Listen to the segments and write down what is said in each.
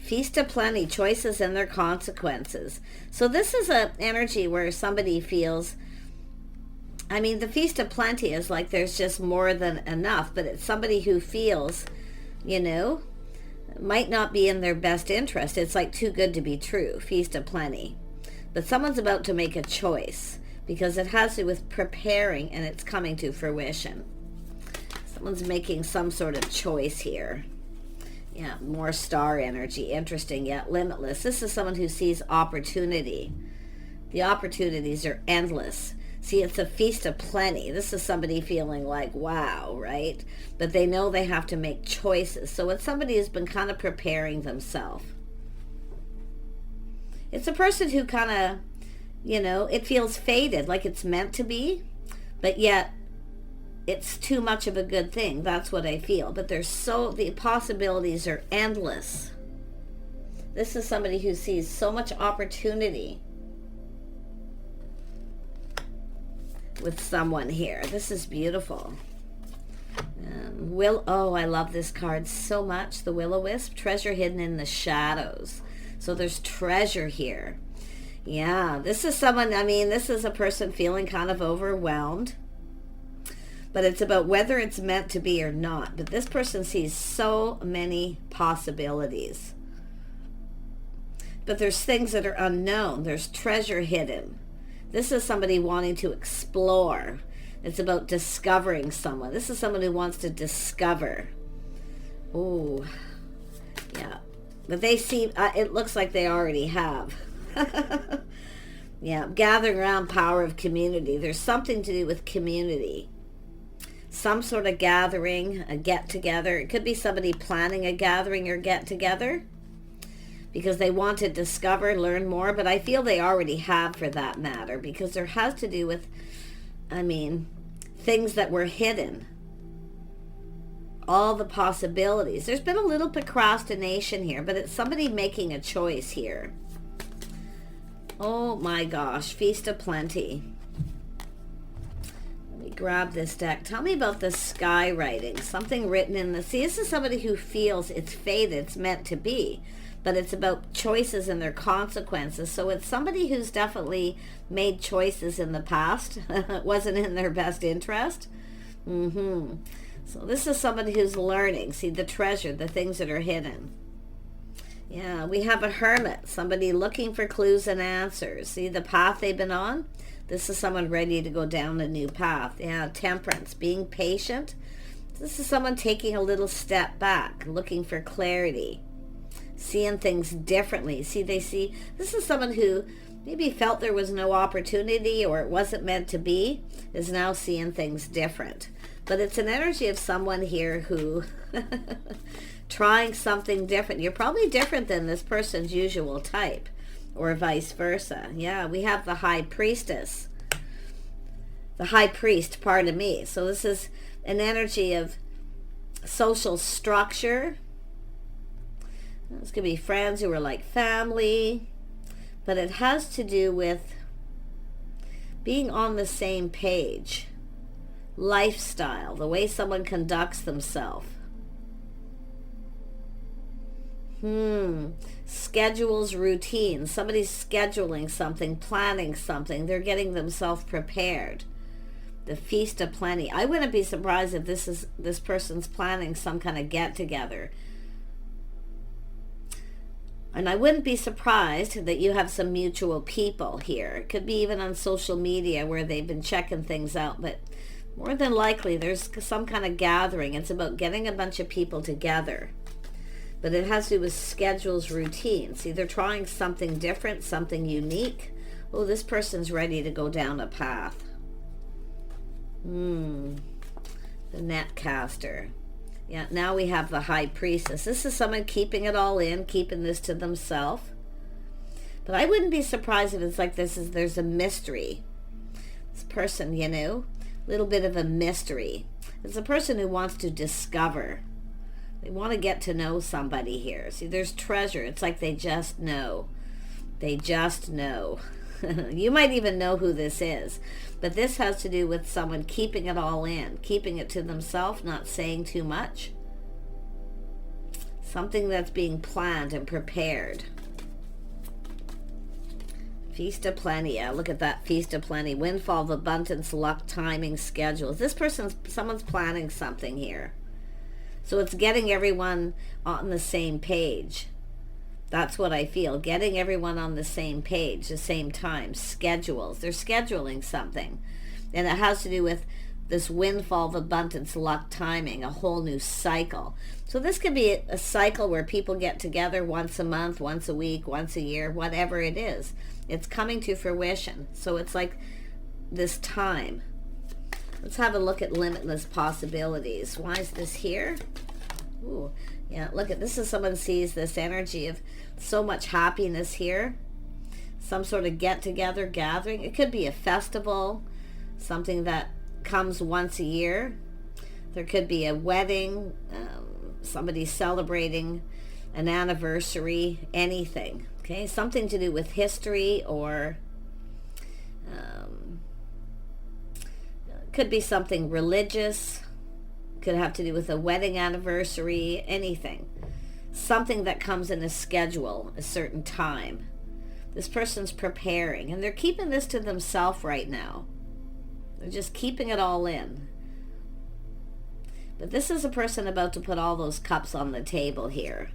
Feast of plenty, choices and their consequences. So this is an energy where somebody feels, I mean, the feast of plenty is like there's just more than enough, but it's somebody who feels, you know, might not be in their best interest. It's like too good to be true, feast of plenty. But someone's about to make a choice because it has to do with preparing and it's coming to fruition. Someone's making some sort of choice here. Yeah, more star energy. Interesting, yet limitless. This is someone who sees opportunity. The opportunities are endless. See, it's a feast of plenty. This is somebody feeling like, wow, right? But they know they have to make choices. So it's somebody who's been kind of preparing themselves. It's a person who kind of, you know, it feels fated, like it's meant to be, but yet it's too much of a good thing. That's what I feel. But the possibilities are endless. This is somebody who sees so much opportunity with someone here. This is beautiful. Oh, I love this card so much. The Will-O-Wisp, treasure hidden in the shadows. So there's treasure here. Yeah, this is someone, I mean, this is a person feeling kind of overwhelmed. But it's about whether it's meant to be or not. But this person sees so many possibilities. But there's things that are unknown. There's treasure hidden. This is somebody wanting to explore. It's about discovering someone. This is someone who wants to discover. Oh, yeah. But they see, it looks like they already have. Yeah, gathering around power of community. There's something to do with community. Some sort of gathering, a get-together. It could be somebody planning a gathering or get-together because they want to discover, learn more, but I feel they already have for that matter because there has to do with, I mean, things that were hidden. All the possibilities. There's been a little procrastination here, but it's somebody making a choice here. Oh my gosh, feast of plenty. Grab this deck. Tell me about the sky writing. Something written in the sea. This is somebody who feels it's fated, it's meant to be, but it's about choices and their consequences. So it's somebody who's definitely made choices in the past. It wasn't in their best interest. So this is somebody who's learning. See, the treasure, the things that are hidden. Yeah, we have a hermit. Somebody looking for clues and answers. See the path they've been on? This is someone ready to go down a new path. Yeah, temperance, being patient. This is someone taking a little step back, looking for clarity, seeing things differently. See, this is someone who maybe felt there was no opportunity or it wasn't meant to be, is now seeing things different. But it's an energy of someone here who trying something different. You're probably different than this person's usual type. Or vice versa. Yeah, we have the high priestess. The high priest, pardon me. So this is an energy of social structure. This could be friends who are like family. But it has to do with being on the same page. Lifestyle, the way someone conducts themselves. Schedules, routines. Somebody's scheduling something, planning something. They're getting themselves prepared. The feast of plenty. I wouldn't be surprised if this person's planning some kind of get-together. And I wouldn't be surprised that you have some mutual people here. It could be even on social media where they've been checking things out. But more than likely, there's some kind of gathering. It's about getting a bunch of people together. But it has to do with schedules, routines. See, they're trying something different, something unique. Oh, this person's ready to go down a path. The netcaster. Yeah, now we have the high priestess. This is someone keeping it all in, keeping this to themselves. But I wouldn't be surprised if it's like there's a mystery. This person, you know, a little bit of a mystery. It's a person who wants to discover. They want to get to know somebody here. See, there's treasure. It's like they just know. They just know. You might even know who this is. But this has to do with someone keeping it all in, keeping it to themselves, not saying too much. Something that's being planned and prepared. Feast of plenty. Yeah, look at that. Feast of plenty. Windfall of abundance, luck, timing, schedules. Someone's planning something here. So it's getting everyone on the same page. That's what I feel. Getting everyone on the same page, the same time. Schedules. They're scheduling something. And it has to do with this windfall of abundance, luck, timing, a whole new cycle. So this could be a cycle where people get together once a month, once a week, once a year, whatever it is. It's coming to fruition. So it's like this time. Let's have a look at limitless possibilities. Why is this here? Ooh, yeah, look at this. Is someone sees this energy of so much happiness here. Some sort of get-together, gathering. It could be a festival, something that comes once a year. There could be a wedding, somebody celebrating an anniversary, anything. Okay, something to do with history, or could be something religious, could have to do with a wedding anniversary, anything. Something that comes in a schedule, a certain time. This person's preparing, and they're keeping this to themselves right now. They're just keeping it all in. But this is a person about to put all those cups on the table here.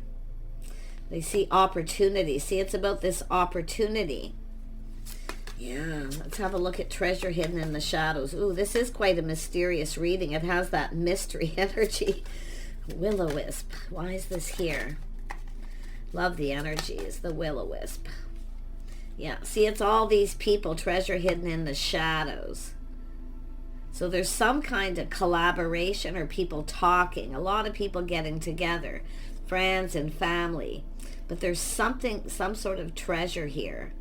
They see opportunity. See, it's about this opportunity. Yeah, let's have a look at treasure hidden in the shadows. Ooh, this is quite a mysterious reading. It has that mystery energy. Will-o-wisp. Why is this here? Love the energies, the will-o-wisp. Yeah, see, it's all these people, treasure hidden in the shadows. So there's some kind of collaboration or people talking. A lot of people getting together. Friends and family. But there's something, some sort of treasure here.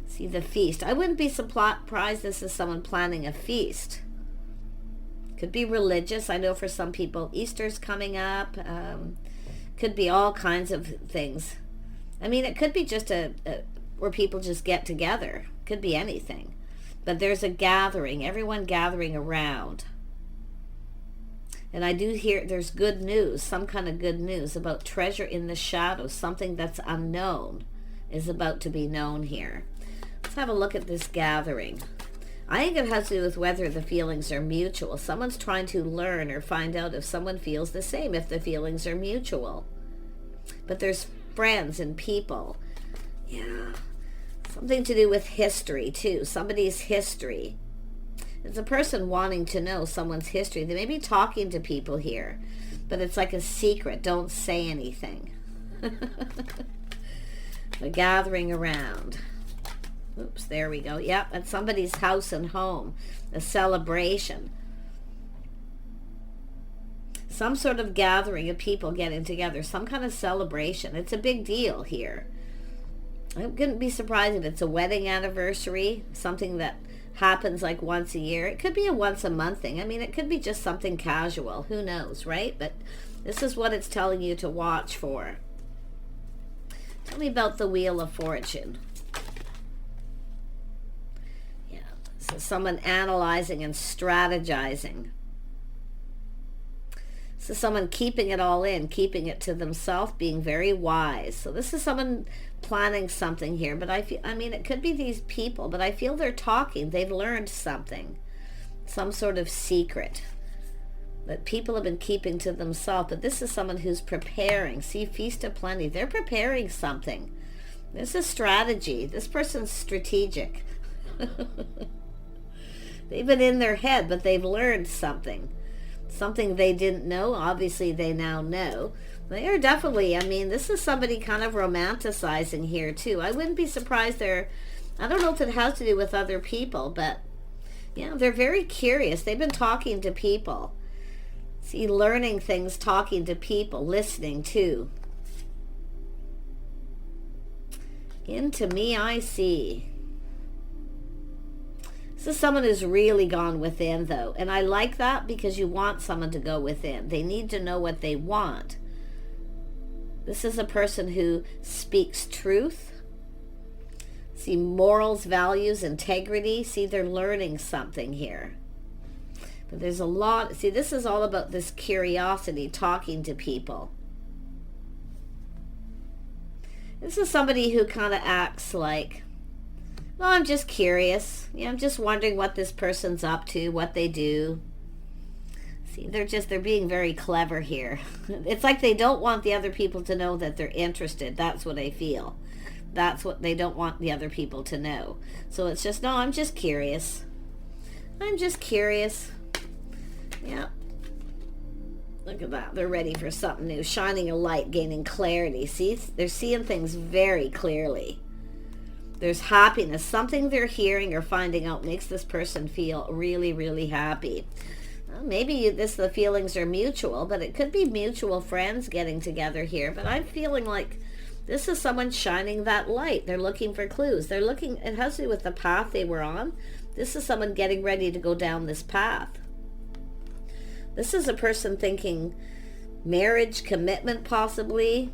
See, the feast. I wouldn't be surprised this is someone planning a feast. Could be religious. I know for some people Easter's coming up. Could be all kinds of things. I mean, it could be just where people just get together. Could be anything. But there's a gathering. Everyone gathering around. And I do hear there's good news, some kind of good news about treasure in the shadows. Something that's unknown is about to be known here. Let's have a look at this gathering. I think it has to do with whether the feelings are mutual. Someone's trying to learn or find out if someone feels the same, if the feelings are mutual. But there's friends and people. Yeah. Something to do with history, too. Somebody's history. It's a person wanting to know someone's history. They may be talking to people here, but it's like a secret. Don't say anything. A gathering around. Oops, there we go. Yep, at somebody's house and home. A celebration. Some sort of gathering of people getting together. Some kind of celebration. It's a big deal here. I wouldn't be surprised if it's a wedding anniversary. Something that happens like once a year. It could be a once a month thing. I mean, it could be just something casual. Who knows, right? But this is what it's telling you to watch for. Tell me about the Wheel of Fortune. Yeah, so someone analyzing and strategizing. So someone keeping it all in, keeping it to themselves, being very wise. So this is someone planning something here, but I mean, it could be these people, but I feel they're talking. They've learned something, some sort of secret that people have been keeping to themselves. But this is someone who's preparing. See, Feast of Plenty. They're preparing something. This is strategy. This person's strategic. They've been in their head, but they've learned something. Something they didn't know. Obviously, they now know. They are definitely, I mean, this is somebody kind of romanticizing here, too. I wouldn't be surprised they're, I don't know if it has to do with other people, but, yeah, they're very curious. They've been talking to people. See, learning things, talking to people, listening, too. Into me I see. This is someone who's really gone within, though. And I like that because you want someone to go within. They need to know what they want. This is a person who speaks truth. See, morals, values, integrity. See, they're learning something here. But there's a lot. See, this is all about this curiosity, talking to people. This is somebody who kind of acts like, well, I'm just curious. Yeah, I'm just wondering what this person's up to, what they do. See, they're being very clever here. It's like they don't want the other people to know that they're interested. That's what I feel. That's what they don't want the other people to know. So it's just, no, I'm just curious. I'm just curious. Yeah. Look at that. They're ready for something new. Shining a light, gaining clarity. See, they're seeing things very clearly. There's happiness. Something they're hearing or finding out makes this person feel really, really happy. Well, maybe the feelings are mutual, but it could be mutual friends getting together here. But I'm feeling like this is someone shining that light. They're looking for clues. They're looking, it has to do with the path they were on. This is someone getting ready to go down this path. This is a person thinking marriage, commitment possibly.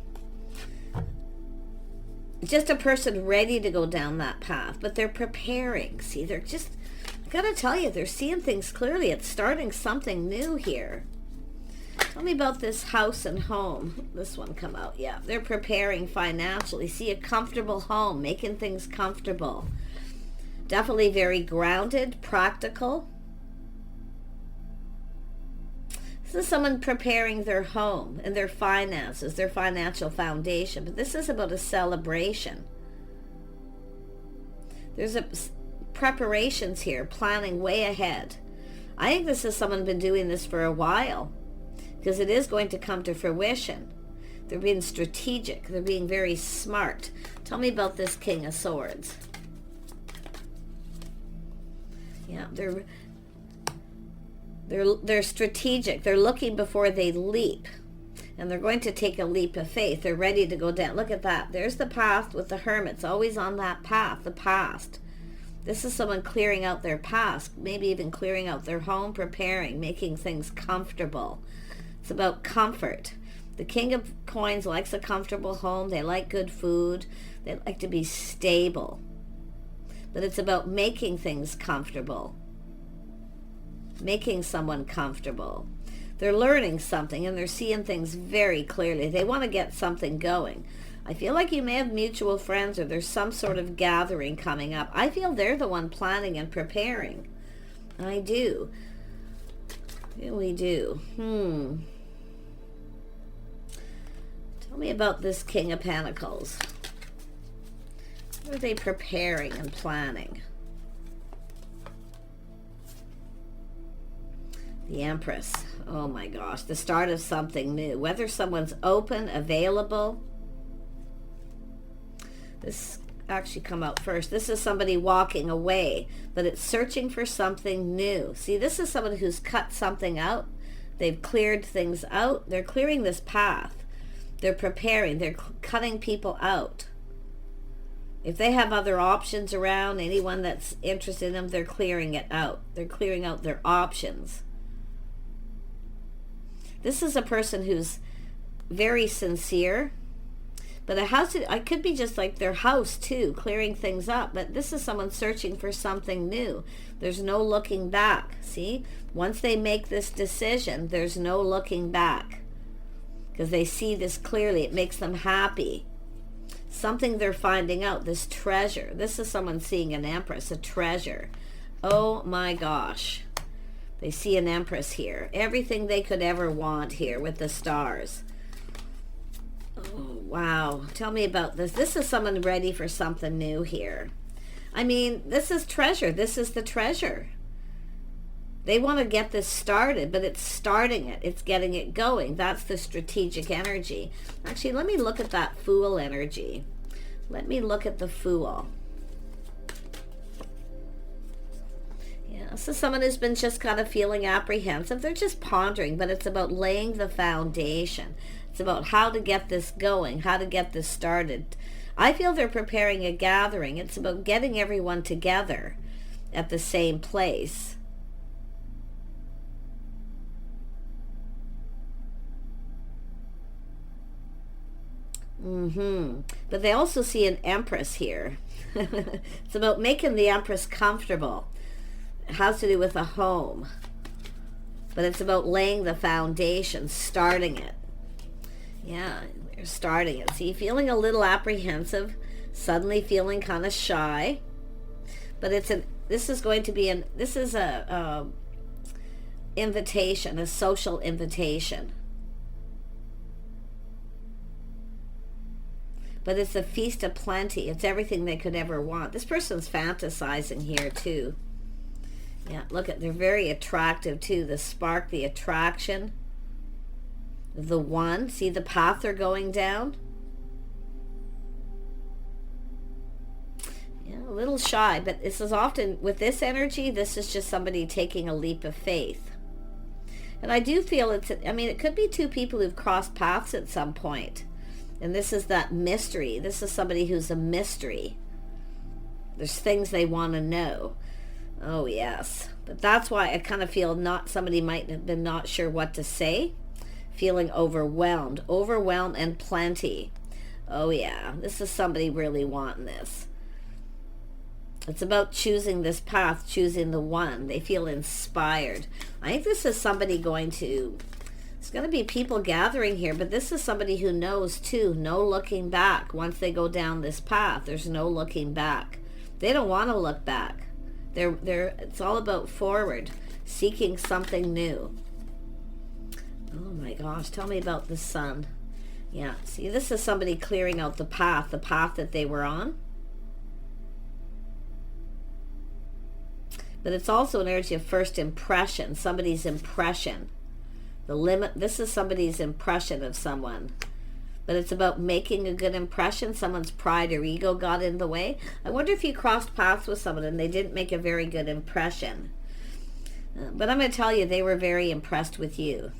Just a person ready to go down that path, but they're preparing. See, they're just, I gotta tell you, they're seeing things clearly. It's starting something new here. Tell me about this house and home. This one come out. Yeah, they're preparing financially. See, a comfortable home, making things comfortable. Definitely very grounded, practical. This is someone preparing their home and their finances, their financial foundation. But this is about a celebration. There's preparations here, planning way ahead. I think this is someone been doing this for a while, because it is going to come to fruition. They're being strategic. They're being very smart. Tell me about this King of Swords. Yeah, they're strategic. They're looking before they leap. And they're going to take a leap of faith. They're ready to go down. Look at that. There's the path with the hermits. Always on that path, the past. This is someone clearing out their past. Maybe even clearing out their home, preparing, making things comfortable. It's about comfort. The King of Coins likes a comfortable home. They like good food. They like to be stable. But it's about making things comfortable. Making someone comfortable. They're learning something and they're seeing things very clearly. They want to get something going. I feel like you may have mutual friends or there's some sort of gathering coming up. I feel they're the one planning and preparing. I do. I really do. Tell me about this King of Pentacles. What are they preparing and planning? The Empress. Oh my gosh. The start of something new. Whether someone's open, available. This actually come out first. This is somebody walking away, but it's searching for something new. See, this is someone who's cut something out. They've cleared things out. They're clearing this path. They're preparing. They're cutting people out. If they have other options around, anyone that's interested in them, they're clearing it out. They're clearing out their options. This is a person who's very sincere, but it could be just like their house too, clearing things up. But this is someone searching for something new. There's no looking back. See, once they make this decision, there's no looking back because they see this clearly. It makes them happy. Something they're finding out, this treasure. This is someone seeing an Empress, a treasure. Oh my gosh. They see an Empress here. Everything they could ever want here with the stars. Oh, wow. Tell me about this. This is someone ready for something new here. I mean, this is treasure. This is the treasure. They want to get this started, but it's starting it. It's getting it going. That's the strategic energy. Actually, let me look at that Fool energy. Let me look at the Fool. So someone who's been just kind of feeling apprehensive. They're just pondering, but it's about laying the foundation. It's about how to get this going, how to get this started. I feel they're preparing a gathering. It's about getting everyone together at the same place. But they also see an Empress here. It's about making the Empress comfortable. It has to do with a home, but it's about laying the foundation, starting it. Yeah, they're starting it. See, feeling a little apprehensive, suddenly feeling kind of shy. But this is a invitation, a social invitation. But it's a feast of plenty. It's everything they could ever want. This person's fantasizing here too. Yeah, look at, they're very attractive too. The spark, the attraction, the one. See the path they're going down? Yeah, a little shy, but this is often, with this energy, this is just somebody taking a leap of faith. And I do feel it could be two people who've crossed paths at some point. And this is that mystery. This is somebody who's a mystery. There's things they want to know. Oh, yes. But that's why I kind of feel somebody might have been not sure what to say. Feeling overwhelmed. Overwhelmed and plenty. Oh, yeah. This is somebody really wanting this. It's about choosing this path, choosing the one. They feel inspired. I think this is somebody It's going to be people gathering here, but this is somebody who knows too, no looking back. Once they go down this path, there's no looking back. They don't want to look back. It's all about forward, seeking something new. Oh my gosh, tell me about the sun. Yeah, see, this is somebody clearing out the path that they were on. But it's also an energy of first impression, somebody's impression. This is somebody's impression of someone. But it's about making a good impression. Someone's pride or ego got in the way. I wonder if you crossed paths with someone and they didn't make a very good impression. But I'm going to tell you, they were very impressed with you.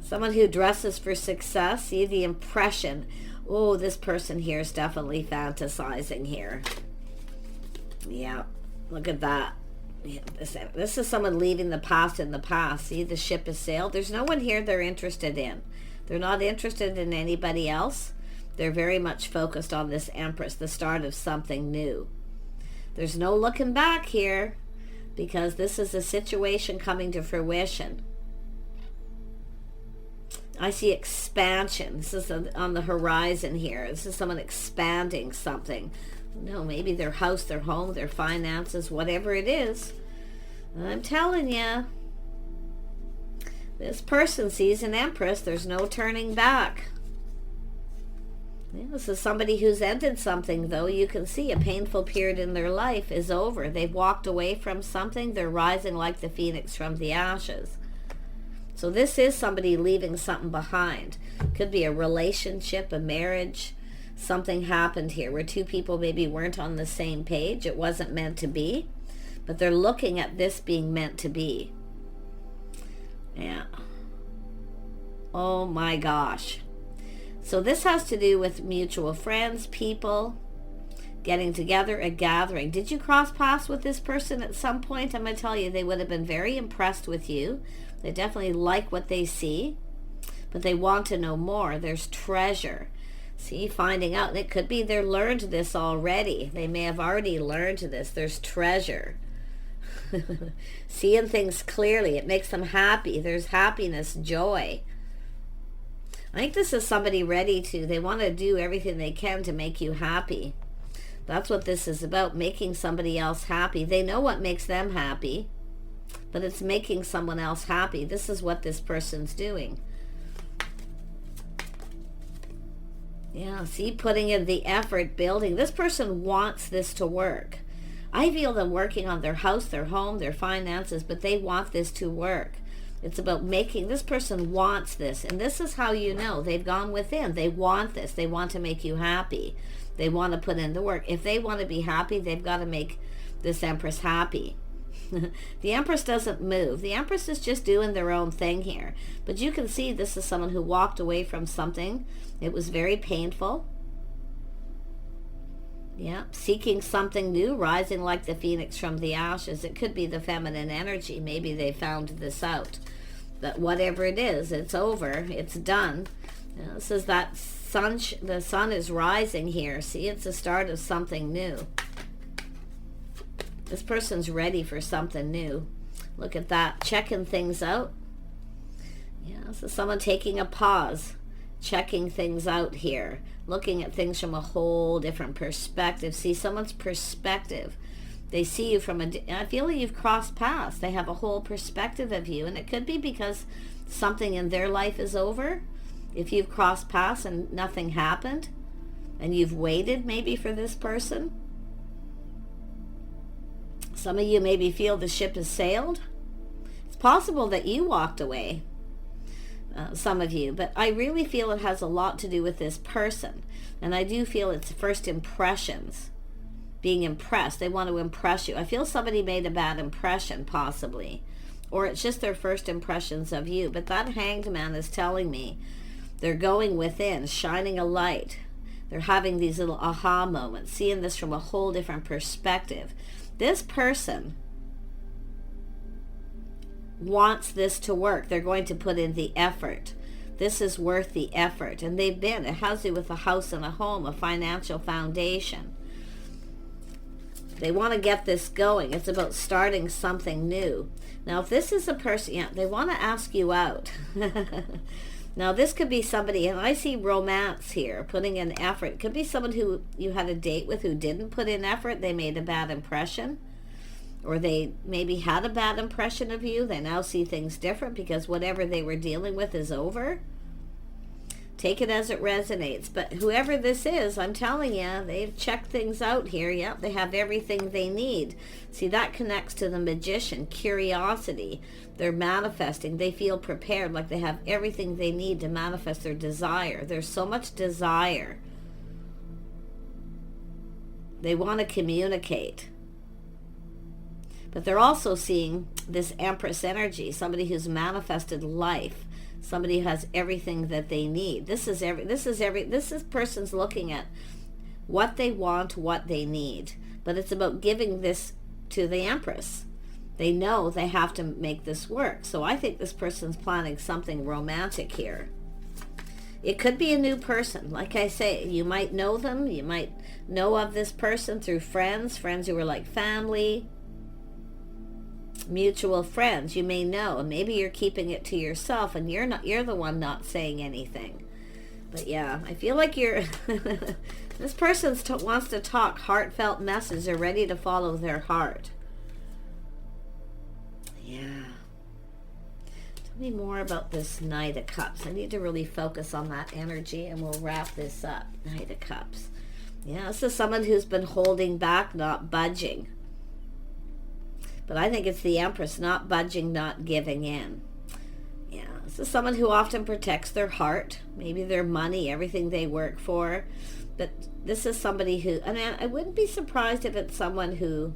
Someone who dresses for success. See the impression. Oh, this person here is definitely fantasizing here. Yeah, look at that. Yeah, this is someone leaving the past in the past. See, the ship has sailed. There's no one here they're interested in. They're not interested in anybody else. They're very much focused on this Empress, the start of something new. There's no looking back here because this is a situation coming to fruition. I see expansion. This is on the horizon here. This is someone expanding something. No, maybe their house, their home, their finances, whatever it is. I'm telling you, this person sees an Empress. There's no turning back. Yeah, this is somebody who's ended something, though. You can see a painful period in their life is over. They've walked away from something. They're rising like the phoenix from the ashes. So this is somebody leaving something behind. Could be a relationship, a marriage. Something happened here where two people maybe weren't on the same page. It wasn't meant to be, but they're looking at this being meant to be. Yeah. Oh my gosh. So this has to do with mutual friends, people getting together, a gathering. Did you cross paths with this person at some point? I'm going to tell you, they would have been very impressed with you. They definitely like what they see, but they want to know more. There's treasure. See, finding out. It could be they learned this already. They may have already learned this. There's treasure. Seeing things clearly. It makes them happy. There's happiness, joy. I think this is somebody ready to, they want to do everything they can to make you happy. That's what this is about, making somebody else happy. They know what makes them happy, but it's making someone else happy. This is what this person's doing. Yeah, see, putting in the effort, building. This person wants this to work. I feel them working on their house, their home, their finances, but they want this to work. It's about making, this person wants this. And this is how you know they've gone within. They want this. They want to make you happy. They want to put in the work. If they want to be happy, they've got to make this Empress happy. The Empress doesn't move. The Empress is just doing their own thing here. But you can see this is someone who walked away from something. It was very painful. Yeah, seeking something new, rising like the phoenix from the ashes. It could be the feminine energy. Maybe they found this out. But whatever it is, it's over. It's done. This is that sun. The sun is rising here. See, it's the start of something new. This person's ready for something new. Look at that. Checking things out. Yeah, so someone taking a pause, checking things out here, looking at things from a whole different perspective. See, someone's perspective. They see you from I feel like you've crossed paths. They have a whole perspective of you. And it could be because something in their life is over. If you've crossed paths and nothing happened, and you've waited maybe for this person. Some of you maybe feel the ship has sailed. It's possible that you walked away, some of you, but I really feel it has a lot to do with this person. And I do feel it's first impressions, being impressed. They want to impress you. I feel somebody made a bad impression, possibly, or it's just their first impressions of you. But that Hanged Man is telling me they're going within, shining a light. They're having these little aha moments, seeing this from a whole different perspective. This person wants this to work. They're going to put in the effort. This is worth the effort. And they've been. It has to do with a house and a home, a financial foundation. They want to get this going. It's about starting something new. Now, if this is a person, yeah, they want to ask you out. Now, this could be somebody, and I see romance here, putting in effort. It could be someone who you had a date with who didn't put in effort. They made a bad impression. Or they maybe had a bad impression of you. They now see things different because whatever they were dealing with is over. Take it as it resonates. But whoever this is, I'm telling you, they've checked things out here. Yep, they have everything they need. See, that connects to the Magician, curiosity. They're manifesting. They feel prepared, like they have everything they need to manifest their desire. There's so much desire. They want to communicate. But they're also seeing this Empress energy, somebody who's manifested life, somebody who has everything that they need. This person's looking at what they want, what they need. But it's about giving this to the Empress. They know they have to make this work. So I think this person's planning something romantic here. It could be a new person. Like I say, you might know them. You might know of this person through friends who are like family, mutual friends. You may know, and maybe you're keeping it to yourself, and you're the one not saying anything. But yeah, I feel like you're this person wants to talk heartfelt message. They're ready to follow their heart. Yeah. Tell me more about this Knight of Cups. I need to really focus on that energy, and we'll wrap this up. Knight of Cups. Yeah, this is someone who's been holding back, not budging. But I think it's the Empress, not budging, not giving in. Yeah, this is someone who often protects their heart, maybe their money, everything they work for. But this is somebody who, I mean, I wouldn't be surprised if it's someone who,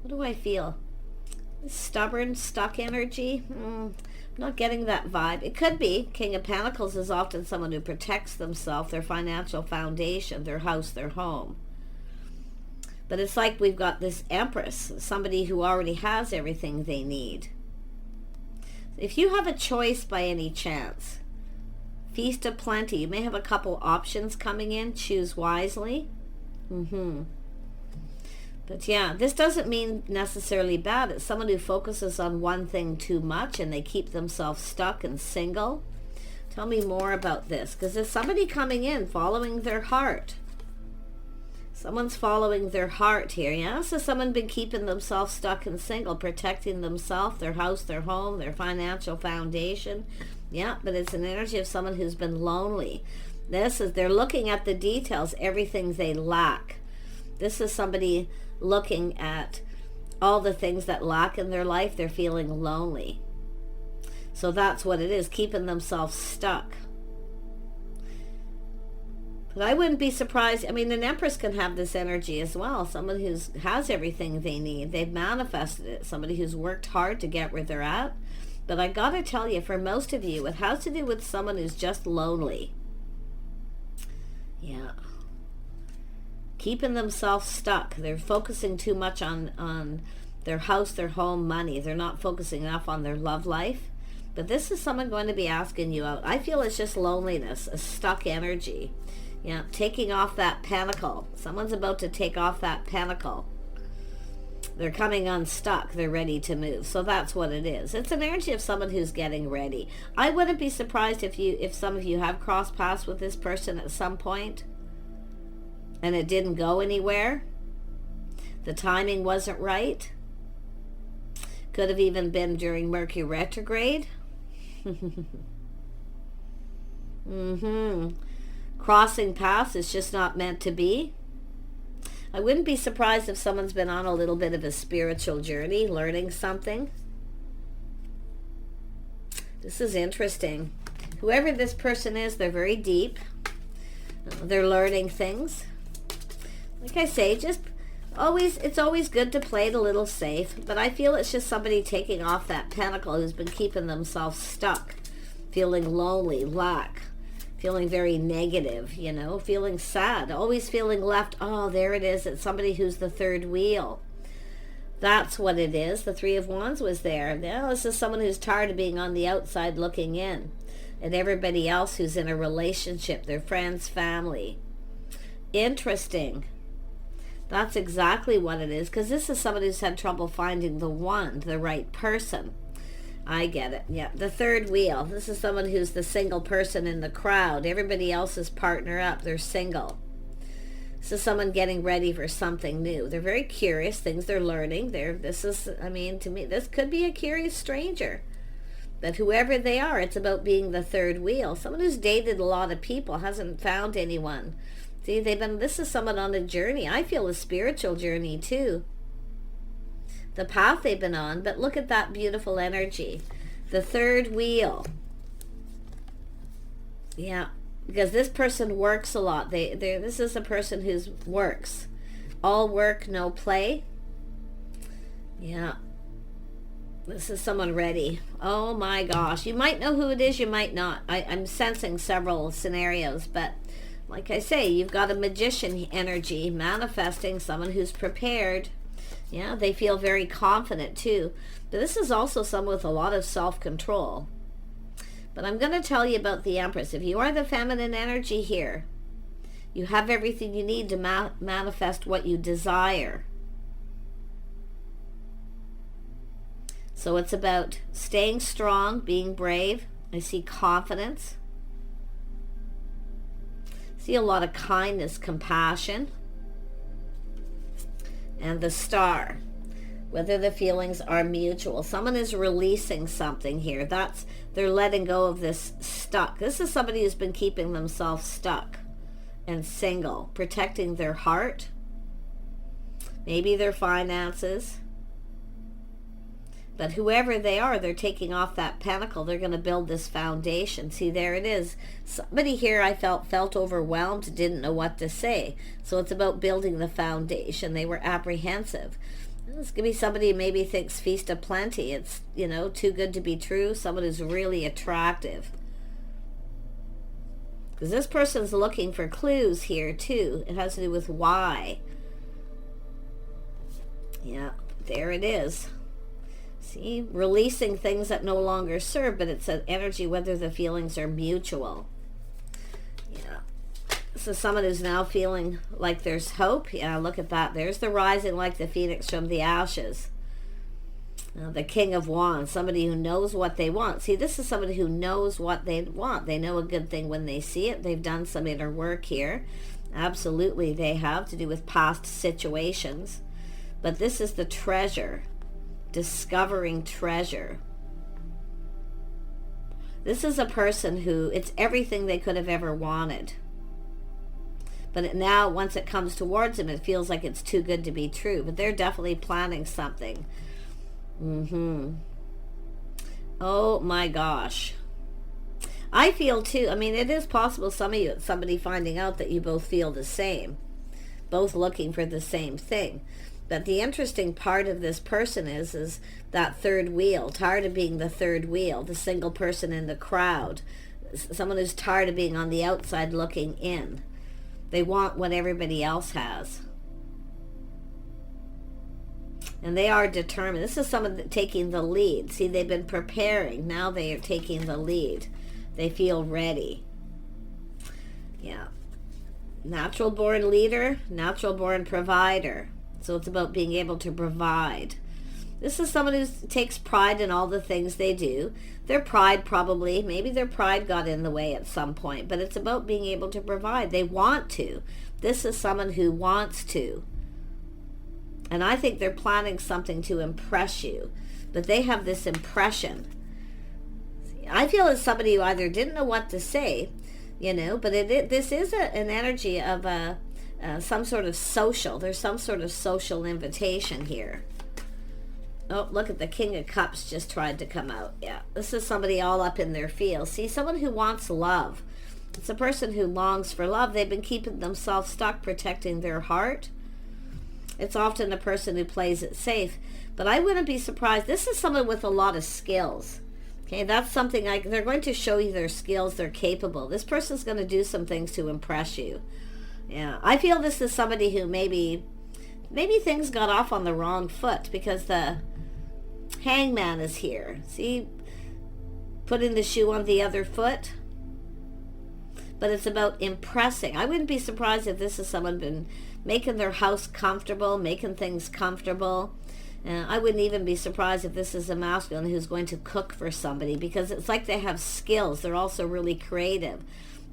what do I feel? Stubborn, stuck energy? I'm not getting that vibe. It could be. King of Pentacles is often someone who protects themselves, their financial foundation, their house, their home. But it's like we've got this Empress, somebody who already has everything they need. If you have a choice by any chance, Feast of Plenty, you may have a couple options coming in. Choose wisely. But yeah, this doesn't mean necessarily bad. It's someone who focuses on one thing too much and they keep themselves stuck and single. Tell me more about this, because there's somebody coming in following their heart. Someone's following their heart here, yeah? So someone been keeping themselves stuck and single, protecting themselves, their house, their home, their financial foundation. Yeah, but it's an energy of someone who's been lonely. This is, they're looking at the details, everything they lack. This is somebody looking at all the things that lack in their life. They're feeling lonely. So that's what it is, keeping themselves stuck. But I wouldn't be surprised. I mean, an Empress can have this energy as well. Someone who has everything they need. They've manifested it. Somebody who's worked hard to get where they're at. But I gotta tell you, for most of you, it has to do with someone who's just lonely. Yeah. Keeping themselves stuck. They're focusing too much on their house, their home, money. They're not focusing enough on their love life. But this is someone going to be asking you out. I feel it's just loneliness, a stuck energy. Yeah, taking off that pentacle. Someone's about to take off that pentacle. They're coming unstuck. They're ready to move. So that's what it is. It's an energy of someone who's getting ready. I wouldn't be surprised if some of you have crossed paths with this person at some point and it didn't go anywhere. The timing wasn't right. Could have even been during Mercury retrograde. Crossing paths is just not meant to be. I wouldn't be surprised if someone's been on a little bit of a spiritual journey, learning something. This is interesting. Whoever this person is, they're very deep. They're learning things. Like I say, it's always good to play it a little safe, but I feel it's just somebody taking off that pentacle who's been keeping themselves stuck, feeling lonely, lack, feeling very negative, feeling sad, always feeling left. Oh, there it is. It's somebody who's the third wheel. That's what it is. The Three of Wands was there. Now this is someone who's tired of being on the outside looking in, and everybody else who's in a relationship, their friends, family. Interesting. That's exactly what it is, because this is somebody who's had trouble finding the one, the right person. I get it. Yeah, the third wheel. This is someone who's the single person in the crowd. Everybody else is partner up. They're single. This is someone getting ready for something new. They're very curious, things they're learning. To me, this could be a curious stranger. But whoever they are, it's about being the third wheel. Someone who's dated a lot of people, hasn't found anyone. See, this is someone on a journey. I feel a spiritual journey too. The path they've been on, but look at that beautiful energy. The third wheel. Yeah, because this person works a lot. This is a person who works. All work, no play. Yeah. This is someone ready. Oh my gosh. You might know who it is, you might not. I'm sensing several scenarios, but like I say, you've got a magician energy manifesting someone who's prepared. Yeah, they feel very confident too. But this is also someone with a lot of self-control. But I'm going to tell you about the Empress. If you are the feminine energy here, you have everything you need to manifest what you desire. So it's about staying strong, being brave. I see confidence. See a lot of kindness, compassion. And the Star. Whether the feelings are mutual. Someone is releasing something here. They're letting go of this stuck. This is somebody who's been keeping themselves stuck and single, protecting their heart, maybe their finances. But whoever they are, they're taking off that pentacle. They're going to build this foundation. See, there it is. Somebody here I felt overwhelmed, didn't know what to say. So it's about building the foundation. They were apprehensive. This could be somebody who maybe thinks feast of plenty. It's, too good to be true. Someone who's really attractive. Because this person's looking for clues here, too. It has to do with why. Yeah, there it is. See, releasing things that no longer serve, but it's an energy whether the feelings are mutual. Yeah. So someone who's now feeling like there's hope. Yeah, look at that. There's the rising like the phoenix from the ashes. The King of Wands, somebody who knows what they want. See, this is somebody who knows what they want. They know a good thing when they see it. They've done some inner work here. Absolutely, they have to do with past situations. But this is the treasure. Discovering treasure. This is a person who, it's everything they could have ever wanted. But now, once it comes towards them, it feels like it's too good to be true. But they're definitely planning something. Oh my gosh. I feel too, it is possible some of you, it's somebody finding out that you both feel the same. Both looking for the same thing. But the interesting part of this person is that third wheel, tired of being the third wheel, the single person in the crowd, someone who's tired of being on the outside looking in. They want what everybody else has. And they are determined. This is someone taking the lead. See, they've been preparing. Now they are taking the lead. They feel ready. Yeah. Natural born leader, natural born provider. So it's about being able to provide. This is someone who takes pride in all the things they do. Their pride maybe their pride got in the way at some point, but it's about being able to provide. They want to. This is someone who wants to. And I think they're planning something to impress you, but they have this impression. I feel it's somebody who either didn't know what to say, but this is an energy of some sort of social. There's some sort of social invitation here. Oh, look at the King of Cups just tried to come out. Yeah, this is somebody all up in their feels. See, someone who wants love. It's a person who longs for love. They've been keeping themselves stuck, protecting their heart. It's often a person who plays it safe. But I wouldn't be surprised. This is someone with a lot of skills. Okay, that's something they're going to show you their skills. They're capable. This person's going to do some things to impress you. Yeah, I feel this is somebody who maybe things got off on the wrong foot, because the Hangman is here. See, putting the shoe on the other foot. But it's about impressing. I wouldn't be surprised if this is someone been making their house comfortable, making things comfortable. I wouldn't even be surprised if this is a masculine who's going to cook for somebody, because it's like they have skills. They're also really creative.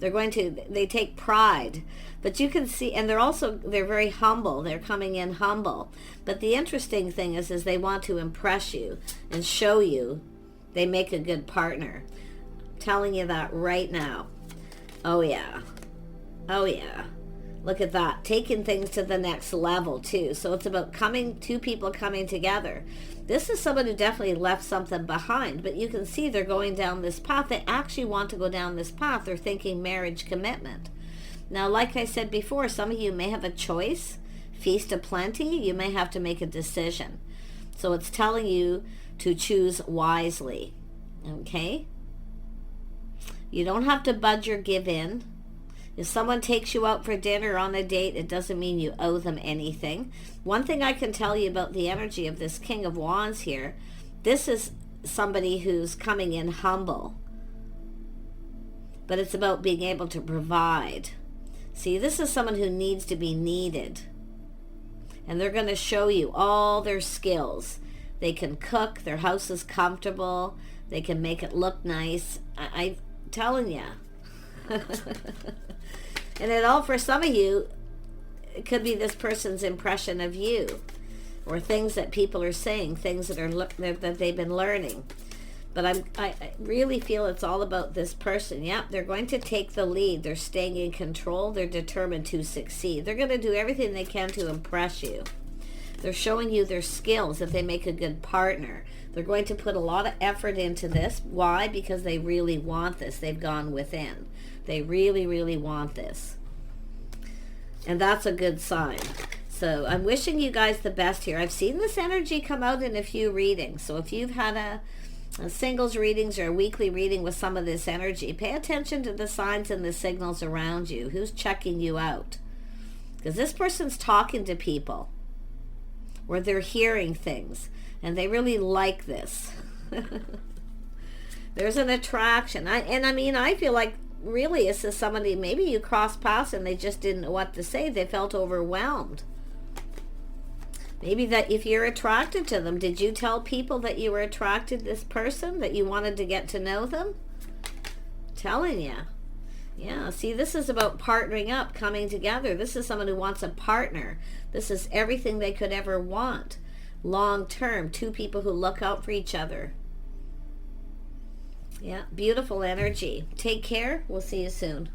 They take pride. But you can see, and they're very humble. They're coming in humble. But the interesting thing is they want to impress you and show you they make a good partner. I'm telling you that right now. Oh yeah. Oh yeah. Look at that. Taking things to the next level too. So it's about two people coming together. This is someone who definitely left something behind, but you can see they're going down this path. They actually want to go down this path. They're thinking marriage commitment. Now, like I said before, some of you may have a choice, feast of plenty. You may have to make a decision. So it's telling you to choose wisely. Okay? You don't have to budge or give in. If someone takes you out for dinner on a date, it doesn't mean you owe them anything. One thing I can tell you about the energy of this King of Wands here, this is somebody who's coming in humble. But it's about being able to provide. See, this is someone who needs to be needed. And they're going to show you all their skills. They can cook, their house is comfortable, they can make it look nice. I'm telling you. And it all, for some of you, it could be this person's impression of you, or things that people are saying, things that they've been learning. But I really feel it's all about this person. Yeah, they're going to take the lead. They're staying in control. They're determined to succeed. They're going to do everything they can to impress you. They're showing you their skills, that they make a good partner. They're going to put a lot of effort into this. Why? Because they really want this. They've gone within. They really, really want this. And that's a good sign. So I'm wishing you guys the best here. I've seen this energy come out in a few readings. So if you've had a singles readings or a weekly reading with some of this energy, pay attention to the signs and the signals around you. Who's checking you out? Because this person's talking to people, or they're hearing things, and they really like this. There's an attraction. I feel like really this is somebody, maybe you crossed paths and they just didn't know what to say. They felt overwhelmed. Maybe that if you're attracted to them, did you tell people that you were attracted to this person, that you wanted to get to know them? Telling you. Yeah, see, this is about partnering up, coming together. This is someone who wants a partner. This is everything they could ever want. Long term, two people who look out for each other. Yeah, beautiful energy. Take care. We'll see you soon.